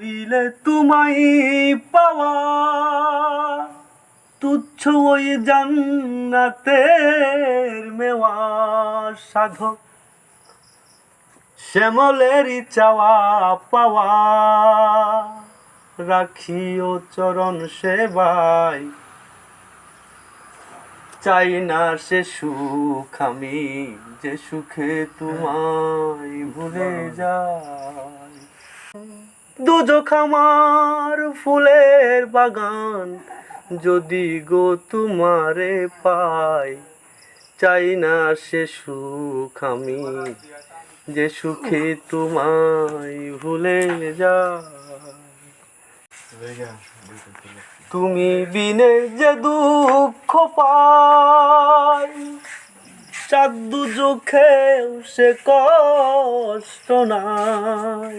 দিলে তোমায় পাওয়া তুচ্ছ ওই জান্নাতের মেওয়া সাধক শ্যামলেরই চাওয়া পাওয়া রাখিও চরণ সেবায় চাই না সে সুখ আমি যে সুখে তোমায় ভুলে যাই দুজখ আমার ফুলের বাগান যদি গো তোমারে পাই চাই না সে সুখ আমি যে সুখে তোমায় ভুলে যাই তুমি বিনে যে দুঃখ পাই চাঁদ দু চোখেও সে কষ্ট নাই